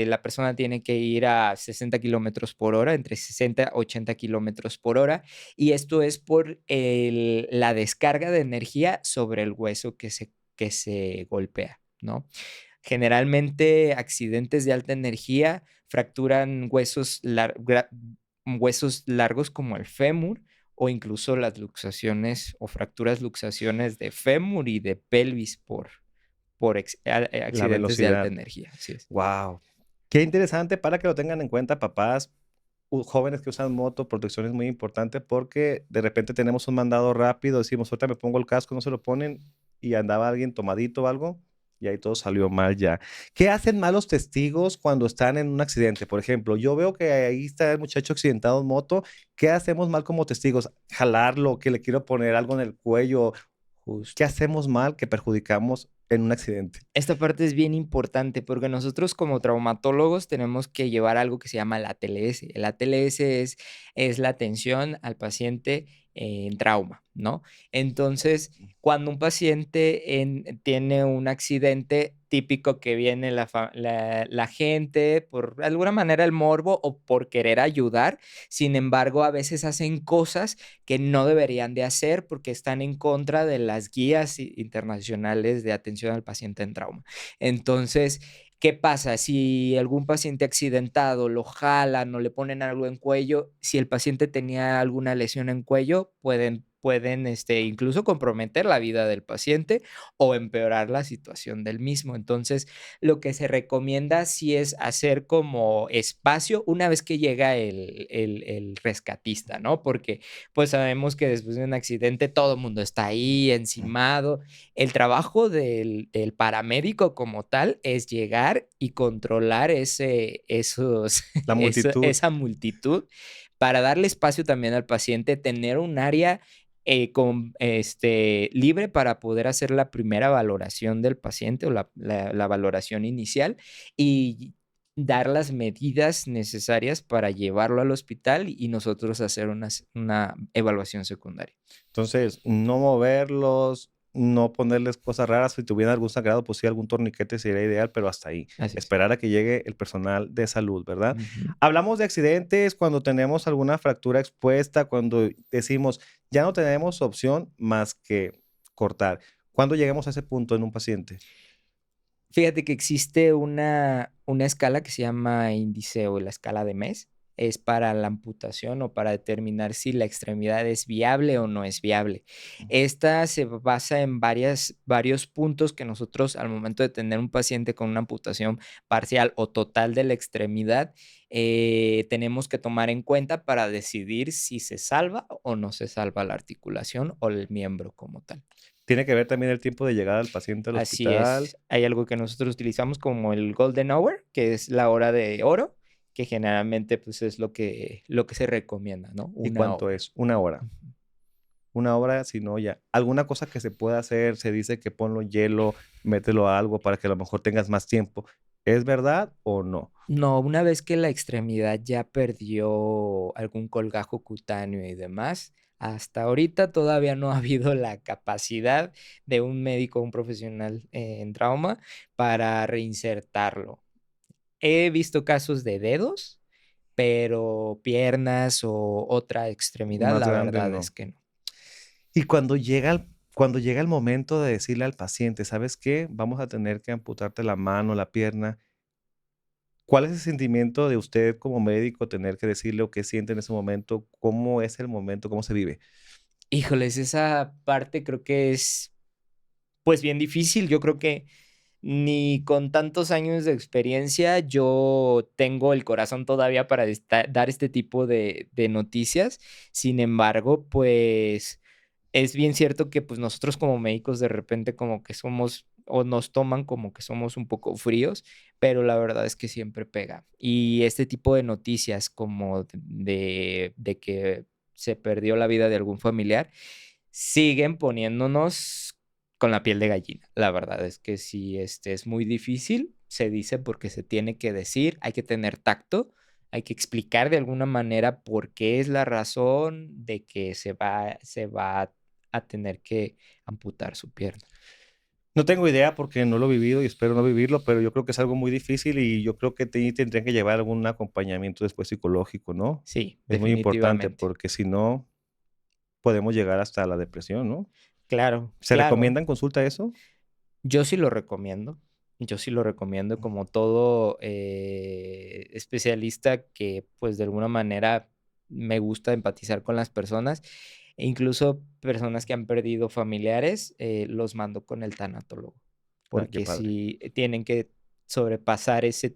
la persona tiene que ir a 60 kilómetros por hora, entre 60 a 80 kilómetros por hora, y esto es por la descarga de energía sobre el hueso que se golpea, ¿no? Generalmente, accidentes de alta energía fracturan huesos largos como el fémur o incluso las luxaciones o fracturas luxaciones de fémur y de pelvis por La accidentes de alta velocidad. energía, así es. Wow. Qué interesante para que lo tengan en cuenta, papás, jóvenes que usan moto, protección es muy importante porque de repente tenemos un mandado rápido, decimos, ahorita me pongo el casco, no se lo ponen y andaba alguien tomadito o algo y ahí todo salió mal ya. ¿Qué hacen malos testigos cuando están en un accidente? Por ejemplo, yo veo que ahí está el muchacho accidentado en moto. ¿Qué hacemos mal como testigos? Jalarlo, que le quiero poner algo en el cuello. ¿Qué Justo. hacemos mal que perjudicamos en un accidente? Esta parte es bien importante porque nosotros como traumatólogos tenemos que llevar algo que se llama la ATLS. El ATLS es la atención al paciente en trauma, ¿no? Entonces, cuando un paciente tiene un accidente típico que viene la gente por alguna manera el morbo o por querer ayudar, sin embargo, a veces hacen cosas que no deberían de hacer porque están en contra de las guías internacionales de atención al paciente en trauma. Entonces, ¿qué pasa? Si algún paciente accidentado lo jalan o le ponen algo en cuello, si el paciente tenía alguna lesión en cuello, pueden incluso comprometer la vida del paciente o empeorar la situación del mismo. Entonces, lo que se recomienda sí es hacer como espacio una vez que llega el rescatista, ¿no? Porque pues sabemos que después de un accidente todo el mundo está ahí encimado. El trabajo del paramédico como tal es llegar y controlar La multitud. esa multitud para darle espacio también al paciente, tener un área libre para poder hacer la primera valoración del paciente o la valoración inicial y dar las medidas necesarias para llevarlo al hospital y nosotros hacer una evaluación secundaria. Entonces, no moverlos, no ponerles cosas raras. Si tuvieran algún sangrado, pues sí, algún torniquete sería ideal, pero hasta ahí. Así es. Esperar a que llegue el personal de salud, ¿verdad? Ujú. Hablamos de accidentes cuando tenemos alguna fractura expuesta, cuando decimos, ya no tenemos opción más que cortar. ¿Cuándo llegamos a ese punto en un paciente? Fíjate que existe una escala que se llama índice o la escala de MES. Es para la amputación o para determinar si la extremidad es viable o no es viable. Esta se basa en varios puntos que nosotros al momento de tener un paciente con una amputación parcial o total de la extremidad, tenemos que tomar en cuenta para decidir si se salva o no se salva la articulación o el miembro como tal. Tiene que ver también el tiempo de llegada del paciente al Así hospital. es. Hay algo que nosotros utilizamos como el golden hour, que es la hora de oro, que generalmente, pues, es lo que se recomienda, ¿no? ¿Y Una cuánto hora. es? Una hora. Ujú. Una hora, si no ya. ¿Alguna cosa que se pueda hacer? Se dice que ponlo en hielo, mételo a algo para que a lo mejor tengas más tiempo. ¿Es verdad o no? No, una vez que la extremidad ya perdió algún colgajo cutáneo y demás, Hasta ahorita todavía no ha habido la capacidad de un médico, un profesional en trauma para reinsertarlo. He visto casos de dedos, pero piernas o otra extremidad, Más la grande, verdad es no. que no. Y cuando llega el momento de decirle al paciente, ¿sabes qué? Vamos a tener que amputarte la mano, la pierna. ¿Cuál es el sentimiento de usted como médico tener que decirle o qué siente en ese momento? ¿Cómo es el momento? ¿Cómo se vive? Híjoles, esa parte creo que es, pues, bien difícil. Yo creo que ni con tantos años de experiencia yo tengo el corazón todavía para dar este tipo de noticias. Sin embargo, pues, es bien cierto que, pues, nosotros como médicos de repente como que somos o nos toman como que somos un poco fríos, pero la verdad es que siempre pega. Y este tipo de noticias como de que se perdió la vida de algún familiar, siguen poniéndonos con la piel de gallina. La verdad es que sí, es muy difícil, se dice porque se tiene que decir, hay que tener tacto, hay que explicar de alguna manera por qué es la razón de que se va a tener que amputar su pierna. No tengo idea porque no lo he vivido y espero no vivirlo, pero yo creo que es algo muy difícil y yo creo que tendrían que llevar algún acompañamiento después psicológico, ¿no? Sí, Es muy importante definitivamente. porque si no, podemos llegar hasta la depresión, ¿no? Claro, ¿Se claro. recomiendan consulta eso? Yo sí lo recomiendo. Yo sí lo recomiendo como todo, especialista que, pues, de alguna manera me gusta empatizar con las personas, e incluso personas que han perdido familiares, los mando con el tanatólogo, Ah, qué porque padre. sí tienen que sobrepasar ese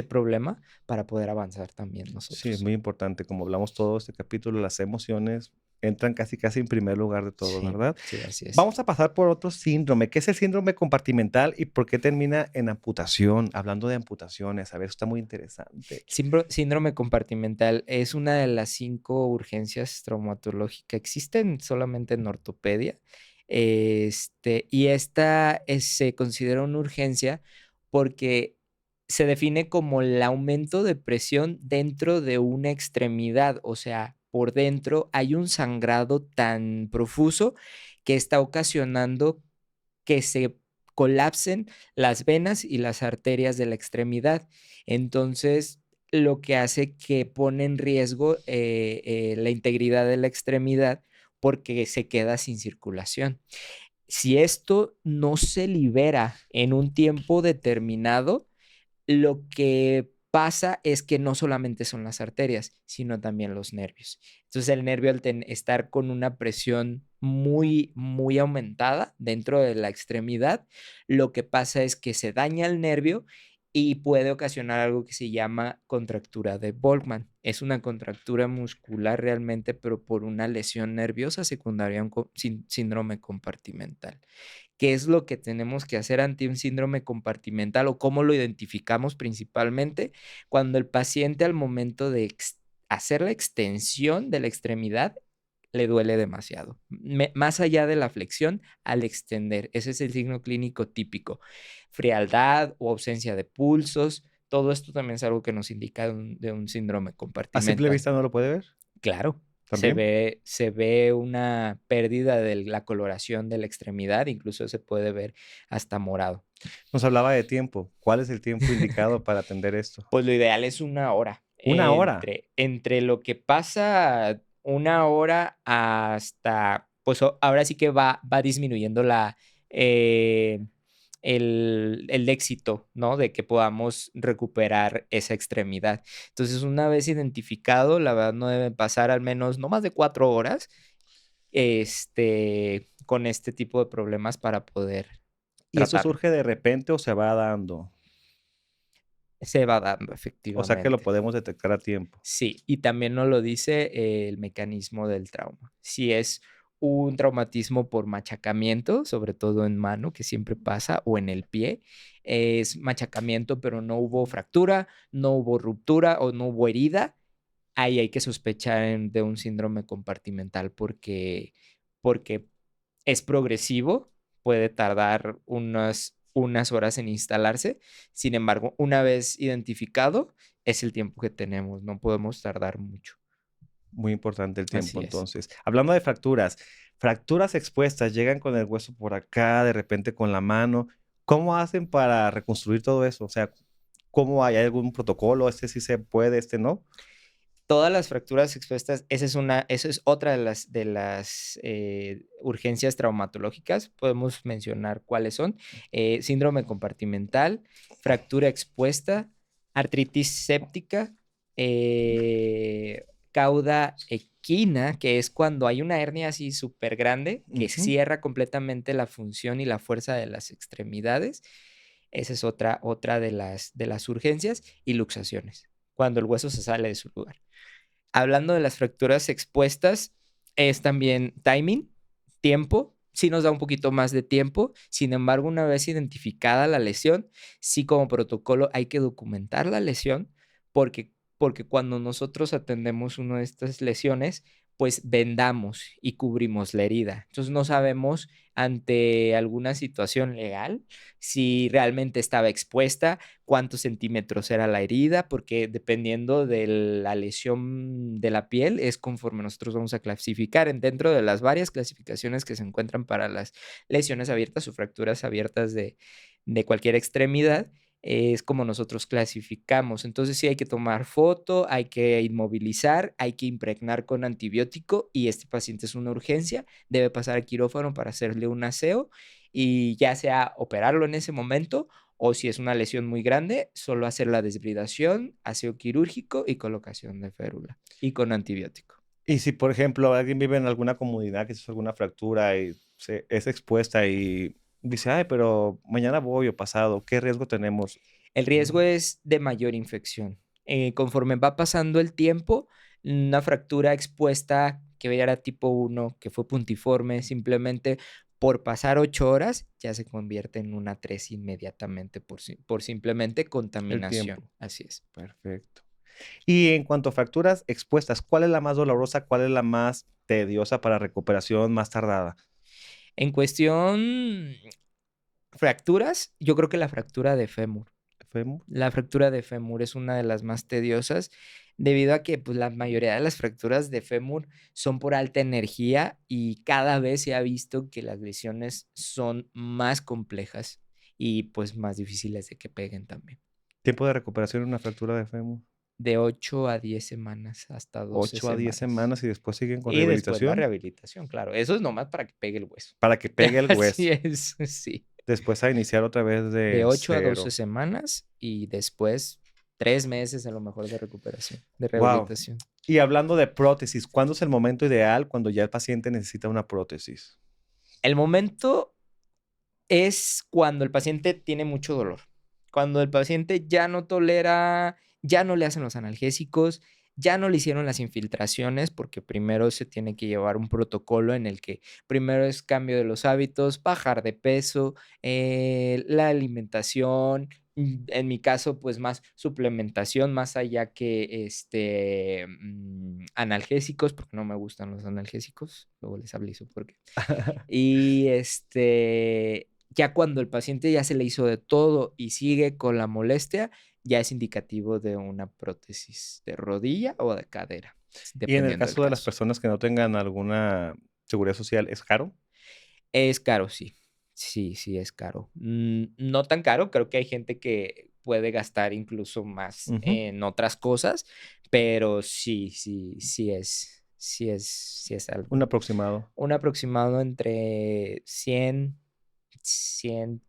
problema para poder avanzar también Sí, es nosotros. muy importante. Como hablamos todo este capítulo, las emociones entran casi, casi en primer lugar de todo, Sí, ¿verdad? sí, así es. Vamos a pasar por otro síndrome. ¿Qué es el síndrome compartimental y por qué termina en amputación? Hablando de amputaciones, a ver, está muy interesante. Síndrome compartimental es una de las 5 urgencias traumatológicas. Existen solamente en ortopedia, y esta, se considera una urgencia porque se define como el aumento de presión dentro de una extremidad, o sea, por dentro hay un sangrado tan profuso que está ocasionando que se colapsen las venas y las arterias de la extremidad. Entonces, lo que hace que pone en riesgo, la integridad de la extremidad, porque se queda sin circulación. Si esto no se libera en un tiempo determinado, lo que pasa es que no solamente son las arterias, sino también los nervios. Entonces, el nervio al estar con una presión muy, muy aumentada dentro de la extremidad, lo que pasa es que se daña el nervio y puede ocasionar algo que se llama contractura de Volkmann. Es una contractura muscular realmente, pero por una lesión nerviosa secundaria a un síndrome compartimental. ¿Qué es lo que tenemos que hacer ante un síndrome compartimental o cómo lo identificamos principalmente? Cuando el paciente al momento de hacer la extensión de la extremidad le duele demasiado. Más allá de la flexión, al extender. Ese es el signo clínico típico. Frialdad o ausencia de pulsos. Todo esto también es algo que nos indica de un síndrome ¿A simple compartimental. vista no lo puede ver? Claro, se ¿También? ve se ve una pérdida de la coloración de la extremidad, incluso se puede ver hasta morado. Nos hablaba de tiempo. ¿Cuál es el tiempo indicado para atender esto? Pues lo ideal es 1 hora, ¿Una hora? entre lo que pasa 1 hora hasta, pues, ahora sí que va disminuyendo eh, el éxito, ¿no? De que podamos recuperar esa extremidad. Entonces, una vez identificado, la verdad no deben pasar al menos no más de 4 horas, con este tipo de problemas para poder ¿Y eso tratarlo. surge de repente o se va dando? Se va dando, O sea que lo efectivamente. podemos detectar a tiempo. Sí, y también nos lo dice el mecanismo del trauma. Si es un traumatismo por machacamiento, sobre todo en mano, que siempre pasa, o en el pie, es machacamiento, pero no hubo fractura, no hubo ruptura o no hubo herida, ahí hay que sospechar de un síndrome compartimental porque es progresivo, puede tardar unas horas en instalarse. Sin embargo, una vez identificado, es el tiempo que tenemos, no podemos tardar mucho. Muy importante el tiempo, Así es. entonces. Hablando de fracturas, fracturas expuestas, llegan con el hueso por acá, de repente con la mano. ¿Cómo hacen para reconstruir todo eso? O sea, ¿cómo hay algún protocolo? ¿Este sí se puede, este no? Todas las fracturas expuestas, esa es otra de las urgencias traumatológicas. Podemos mencionar cuáles son: síndrome compartimental, fractura expuesta, artritis séptica, cauda equina, que es cuando hay una hernia así súper grande que Ujú. cierra completamente la función y la fuerza de las extremidades. Esa es otra de las urgencias, y luxaciones, cuando el hueso se sale de su lugar. Hablando de las fracturas expuestas, es también timing, tiempo. Sí nos da un poquito más de tiempo. Sin embargo, una vez identificada la lesión, sí, como protocolo hay que documentar la lesión, porque cuando nosotros atendemos una de estas lesiones, pues vendamos y cubrimos la herida. Entonces, no sabemos, ante alguna situación legal, si realmente estaba expuesta, cuántos centímetros era la herida, porque dependiendo de la lesión de la piel es conforme nosotros vamos a clasificar dentro de las varias clasificaciones que se encuentran para las lesiones abiertas o fracturas abiertas de cualquier extremidad. Es como nosotros clasificamos. Entonces sí hay que tomar foto, hay que inmovilizar, hay que impregnar con antibiótico, y este paciente es una urgencia, debe pasar al quirófano para hacerle un aseo y ya sea operarlo en ese momento, o si es una lesión muy grande, solo hacer la desbridación, aseo quirúrgico y colocación de férula, y con antibiótico. Y si, por ejemplo, alguien vive en alguna comunidad que se hizo alguna fractura y es expuesta y dice, ay, pero mañana voy o pasado, ¿qué riesgo tenemos? El riesgo es de mayor infección. Conforme va pasando el tiempo, una fractura expuesta que era tipo 1, que fue puntiforme, simplemente por pasar 8 horas, ya se convierte en una 3 inmediatamente por simplemente El tiempo. contaminación. Así es. Perfecto. Y en cuanto a fracturas expuestas, ¿cuál es la más dolorosa? ¿Cuál es la más tediosa para recuperación, más tardada? En cuestión fracturas, yo creo que la fractura de fémur. ¿Fémur? La fractura de fémur es una de las más tediosas, debido a que, pues, la mayoría de las fracturas de fémur son por alta energía, y cada vez se ha visto que las lesiones son más complejas y, pues, más difíciles de que peguen también. Tiempo de recuperación en una fractura de fémur. De 8 a 10 semanas, hasta 12 8 a 10 semanas. semanas y después siguen con Y después la rehabilitación rehabilitación, claro. Eso es nomás para que pegue el hueso. para que pegue el Así hueso. es, sí. Después a iniciar otra vez De de 8 a 12 cero. semanas, y después 3 meses a lo mejor de recuperación, de Wow. rehabilitación. Y hablando de prótesis, ¿cuándo es el momento ideal cuando ya el paciente necesita una prótesis? El momento es cuando el paciente tiene mucho dolor, cuando el paciente ya no tolera, ya no le hacen los analgésicos, ya no le hicieron las infiltraciones, porque primero se tiene que llevar un protocolo en el que primero es cambio de los hábitos, bajar de peso, la alimentación, en mi caso, pues más suplementación, más allá que analgésicos, porque no me gustan los analgésicos, luego les aviso por qué. Y, ya cuando el paciente ya se le hizo de todo y sigue con la molestia, ya es indicativo de una prótesis de rodilla o de cadera, Y en el dependiendo del caso de las caso. personas que no tengan alguna seguridad social, ¿es caro? Es caro, sí. Sí, sí, es caro. No tan caro, creo que hay gente que puede gastar incluso más Ujú. en otras cosas, pero sí, sí es algo. Un aproximado. Un aproximado entre 100, 100,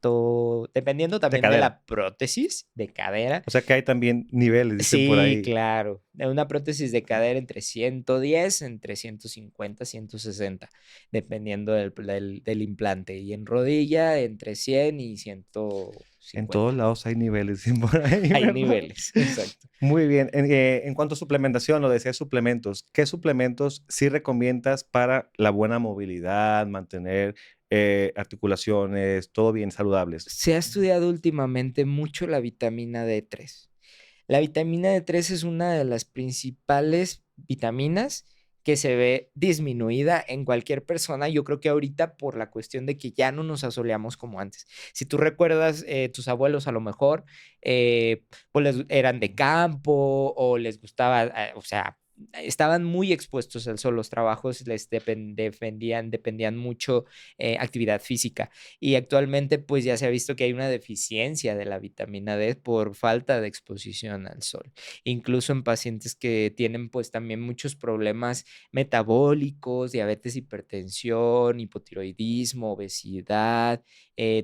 dependiendo De también de cadera. la prótesis de cadera. O sea que hay también niveles, dicen por Sí, ahí. claro. De una prótesis de cadera entre 110, entre 150, 160, dependiendo del implante. Y en rodilla entre 100 y En todos 150. lados hay niveles, dicen por ahí, Hay ¿verdad? niveles, exacto. Muy bien. En cuanto a suplementación, lo decía suplementos. ¿Qué suplementos sí recomiendas para la buena movilidad, mantener articulaciones, todo bien, saludables? Se ha estudiado últimamente mucho la vitamina D3. La vitamina D3 es una de las principales vitaminas que se ve disminuida en cualquier persona. Yo creo que ahorita, por la cuestión de que ya no nos asoleamos como antes. Si tú recuerdas, tus abuelos a lo mejor, pues eran de campo, o les gustaba, o sea, estaban muy expuestos al sol, los trabajos les dependían mucho actividad física. Y actualmente pues ya se ha visto que hay una deficiencia de la vitamina D por falta de exposición al sol. Incluso en pacientes que tienen pues también muchos problemas metabólicos, diabetes, hipertensión, hipotiroidismo, obesidad,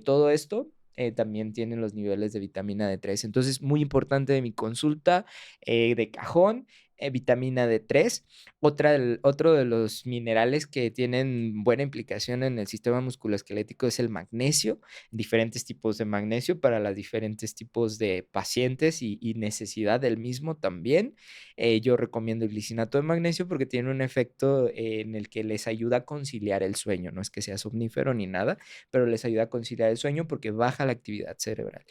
todo esto. También tienen los niveles de vitamina D3. Entonces, muy importante de mi consulta de cajón, vitamina D3. Otro de los minerales que tienen buena implicación en el sistema musculoesquelético es el magnesio, diferentes tipos de magnesio para los diferentes tipos de pacientes y necesidad del mismo también. Yo recomiendo el glicinato de magnesio porque tiene un efecto en el que les ayuda a conciliar el sueño. No es que sea somnífero ni nada, pero les ayuda a conciliar el sueño porque baja la actividad cerebral.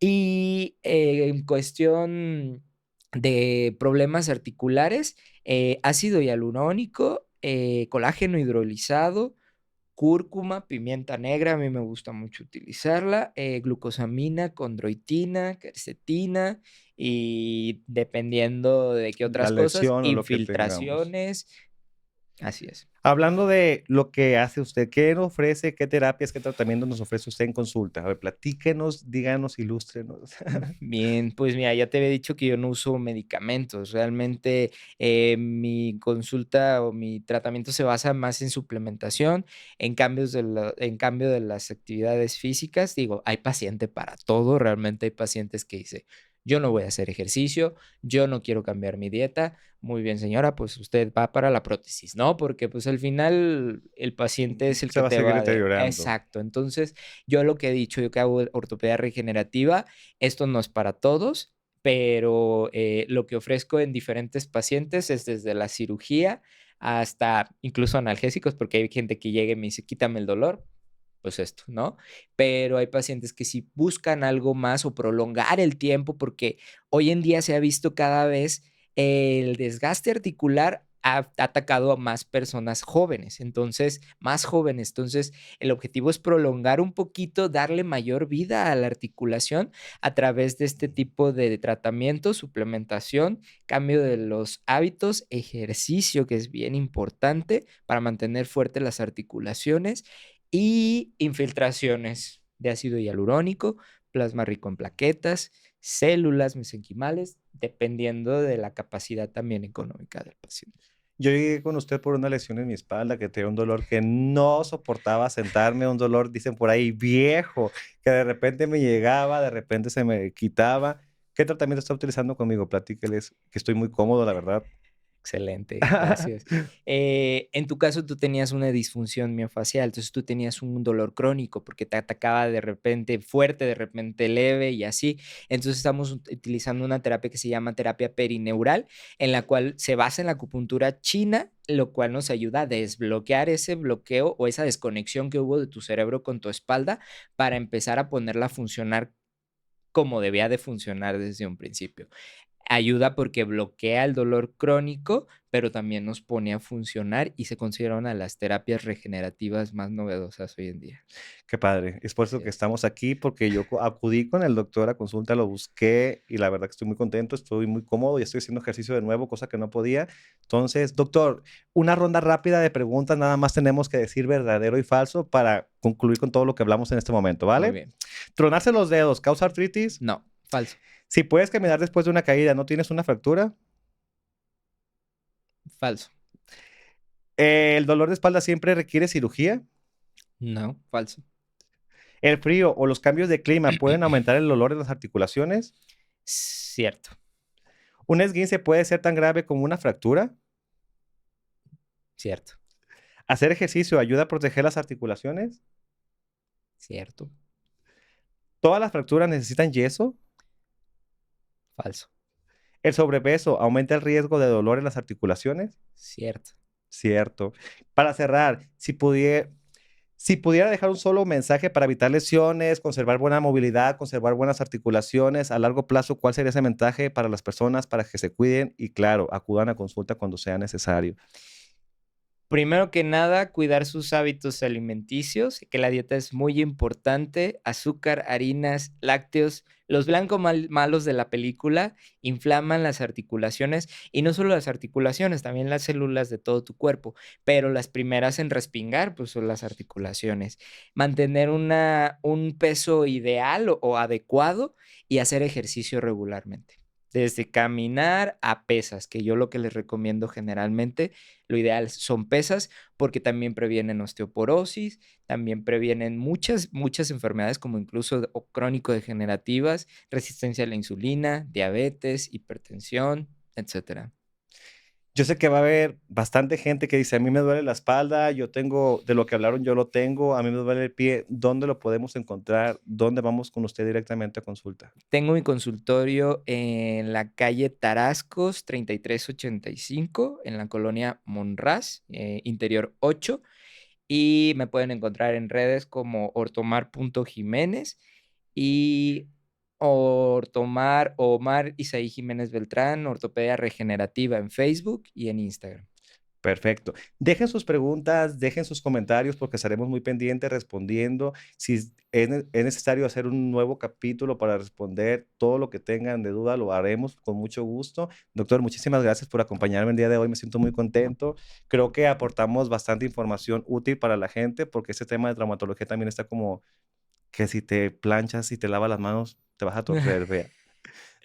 Y en cuestión de problemas articulares, ácido hialurónico, colágeno hidrolizado, cúrcuma, pimienta negra, a mí me gusta mucho utilizarla, glucosamina, condroitina, quercetina y dependiendo de qué La otras cosas, lesión o lo que tengamos. infiltraciones. Así es. Hablando de lo que hace usted, ¿qué nos ofrece, qué terapias, qué tratamiento nos ofrece usted en consulta? A ver, platíquenos, díganos, ilústrenos. Bien, pues mira, ya te había dicho que yo no uso medicamentos. Realmente mi consulta o mi tratamiento se basa más en suplementación, en cambio de las actividades físicas. Digo, hay paciente para todo. Realmente hay pacientes que dicen, yo no voy a hacer ejercicio, yo no quiero cambiar mi dieta. Muy bien, señora, pues usted va para la prótesis, ¿no? Porque pues al final el paciente es el Se que va a te seguir va de... deteriorando. Exacto. Entonces, yo lo que he dicho, yo que hago ortopedia regenerativa, esto no es para todos, pero lo que ofrezco en diferentes pacientes es desde la cirugía hasta incluso analgésicos, porque hay gente que llega y me dice, quítame el dolor, pues esto, ¿no? Pero hay pacientes que sí buscan algo más o prolongar el tiempo, porque hoy en día se ha visto cada vez el desgaste articular ha atacado a más personas jóvenes, entonces, más jóvenes. Entonces, el objetivo es prolongar un poquito, darle mayor vida a la articulación a través de este tipo de tratamiento, suplementación, cambio de los hábitos, ejercicio, que es bien importante para mantener fuertes las articulaciones y infiltraciones de ácido hialurónico, plasma rico en plaquetas, células mesenquimales, dependiendo de la capacidad también económica del paciente. Yo llegué con usted por una lesión en mi espalda, que tenía un dolor que no soportaba sentarme, un dolor, dicen por ahí, viejo, que de repente me llegaba, de repente se me quitaba. ¿Qué tratamiento está utilizando conmigo? Platíqueles, que estoy muy cómodo, la verdad. Excelente, gracias. En tu caso, tú tenías una disfunción miofascial, entonces tú tenías un dolor crónico porque te atacaba de repente fuerte, de repente leve y así. Entonces estamos utilizando una terapia que se llama terapia perineural, en la cual se basa en la acupuntura china, lo cual nos ayuda a desbloquear ese bloqueo o esa desconexión que hubo de tu cerebro con tu espalda para empezar a ponerla a funcionar como debía de funcionar desde un principio. Ayuda porque bloquea el dolor crónico, pero también nos pone a funcionar y se considera una de las terapias regenerativas más novedosas hoy en día. Qué padre. Es por Así eso que es. estamos aquí, porque yo acudí con el doctor a consulta, lo busqué y la verdad que estoy muy contento, estoy muy cómodo y estoy haciendo ejercicio de nuevo, cosa que no podía. Entonces, doctor, una ronda rápida de preguntas, nada más tenemos que decir verdadero y falso para concluir con todo lo que hablamos en este momento, Muy ¿vale? bien. Tronarse los dedos, ¿causa artritis? No, falso, Si puedes caminar después de una caída, ¿no tienes una fractura? falso. ¿El dolor de espalda siempre requiere cirugía? No, falso. ¿El frío o los cambios de clima pueden aumentar el dolor en las articulaciones? Cierto, ¿Un esguince puede ser tan grave como una fractura? cierto, ¿Hacer ejercicio ayuda a proteger las articulaciones? cierto, ¿Todas las fracturas necesitan yeso? falso, ¿El sobrepeso aumenta el riesgo de dolor en las articulaciones? cierto. Cierto. Para cerrar, si pudiera dejar un solo mensaje para evitar lesiones, conservar buena movilidad, conservar buenas articulaciones a largo plazo, ¿cuál sería ese mensaje para las personas para que se cuiden y, claro, acudan a consulta cuando sea necesario? Primero que nada, cuidar sus hábitos alimenticios, que la dieta es muy importante, azúcar, harinas, lácteos, los blancos malos de la película inflaman las articulaciones y no solo las articulaciones, también las células de todo tu cuerpo, pero las primeras en respingar, pues son las articulaciones. Mantener un peso ideal o adecuado y hacer ejercicio regularmente. Desde caminar a pesas, que yo lo que les recomiendo generalmente lo ideal son pesas, porque también previenen osteoporosis, también previenen muchas enfermedades, como incluso o crónico-degenerativas, resistencia a la insulina, diabetes, hipertensión, etcétera. Yo sé que va a haber bastante gente que dice: "A mí me duele la espalda, yo tengo de lo que hablaron, yo lo tengo, a mí me duele el pie", ¿dónde lo podemos encontrar? ¿Dónde vamos con usted directamente a consulta? Tengo mi consultorio en la calle Tarascos 3385, en la colonia Monraz, Interior 8. Y me pueden encontrar en redes como ortomar.jiménez y Ortomar Omar Isaí Jiménez Beltrán, Ortopedia Regenerativa en Facebook y en Instagram. Perfecto. Dejen sus preguntas, dejen sus comentarios porque estaremos muy pendientes respondiendo. Si es necesario hacer un nuevo capítulo para responder todo lo que tengan de duda, lo haremos con mucho gusto. Doctor, muchísimas gracias por acompañarme el día de hoy. Me siento muy contento. Creo que aportamos bastante información útil para la gente porque este tema de traumatología también está como que si te planchas y te lavas las manos, te vas a torcer, vea.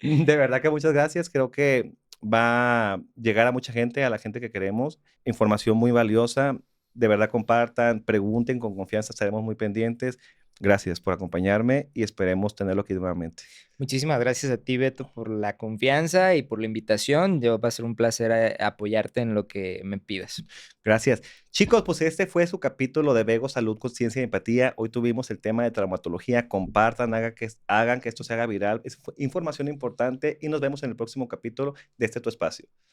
De verdad que muchas gracias. Creo que va a llegar a mucha gente, a la gente que queremos. Información muy valiosa. De verdad, compartan, pregunten con confianza, estaremos muy pendientes. Gracias por acompañarme y esperemos tenerlo aquí nuevamente. Muchísimas gracias a ti, Beto, por la confianza y por la invitación. Yo va a ser un placer apoyarte en lo que me pidas. Gracias. Chicos, pues este fue su capítulo de Vego Salud, Conciencia y Empatía. Hoy tuvimos el tema de traumatología. Compartan, hagan que esto se haga viral. Es información importante y nos vemos en el próximo capítulo de este tu espacio.